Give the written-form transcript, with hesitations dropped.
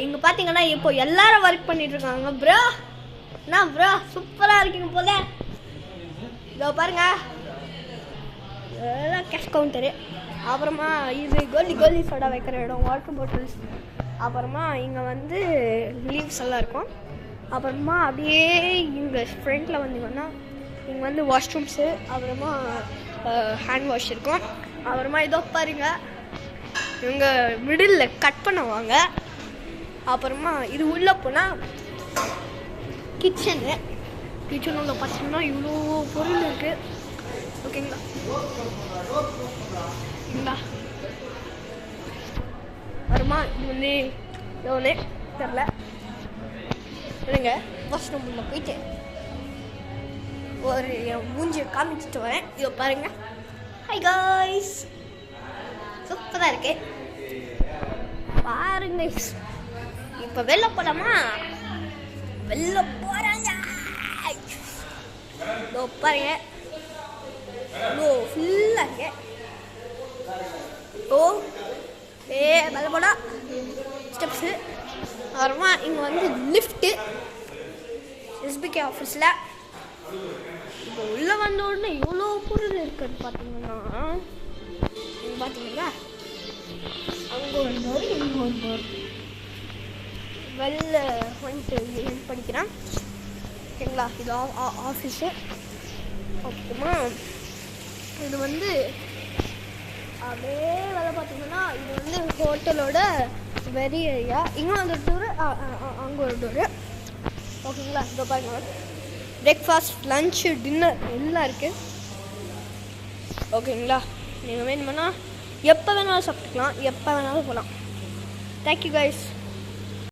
இங்கே பார்த்தீங்கன்னா இப்போ எல்லாரும் ஒர்க் பண்ணிட்டு இருக்காங்க. ப்ரோ என்ன ப்ரோ சூப்பராக இருக்கீங்க போல. இதோ பாருங்க எல்லாம் கேஷ் கவுண்டரு. அப்புறமா இது கோலி சோடா வைக்கிற இடம், வாட்டர் பாட்டில்ஸ். அப்புறமா இங்கே வந்து லீவ்ஸ் எல்லாம் இருக்கும். அப்புறமா அப்படியே இங்கே ஃப்ரண்ட்டில் வந்தீங்கன்னா இங்கே வந்து வாஷ்ரூம்ஸு, அப்புறமா ஹேண்ட் வாஷ் இருக்கும். அப்புறமா இதோ பாருங்க இவங்க மிடில் கட் பண்ணுவாங்க. அப்புறமா இது உள்ளே போனால் கிச்சனு உள்ள பார்த்தீங்கன்னா இவ்வளோ பொருள் இருக்குது. ஓகேங்களா அப்புறமா இது வந்து எவ்வளோ தெரில இல்லைங்க. வாஷ்ரூம் உள்ள போயிட்டு ஒரு மூஞ்சியை காமிச்சிட்டு வரேன். இதை பாருங்க. ஹாய் காய்ஸ், சூப்பராக இருக்கு பாருங்க. இப்போ வெளில போகலாமா? வெளில போகிறாங்க. இதோ பாருங்க இவ்வளோ ஃபுல்லாக இருக்கு. ஓ வெளில போனால் ஸ்டெப்ஸு. அப்புறமா இங்கே வந்து லிஃப்ட்டு எஸ்பிகே ஆஃபீஸில். இப்போ உள்ளே வந்த உடனே இவ்வளோ பொருள் இருக்குன்னு பார்த்தீங்கன்னா அங்கே ஒரு டோர் இங்கே ஒரு டோர். வெளில வந்துட்டு படிக்கிறேன். ஓகேங்களா, இது ஆஃபீஸு. அப்புறமா இது வந்து அப்படியே வேலை பார்த்தீங்கன்னா இது வந்து ஹோட்டலோட வெரி ஏரியா. இங்கே வந்து டூரு, அங்கே ஒரு டூரு. ஓகேங்களா, இதோ பாருங்க பிரேக்ஃபாஸ்ட், லன்ச்சு, டின்னர் எல்லாம் இருக்குது. ஓகேங்களா, நீங்கள் வேணுமென்னா எப்போ வேணாலும் சாப்பிட்டுக்கலாம், எப்போ வேணாலும் போகலாம். Thank you guys.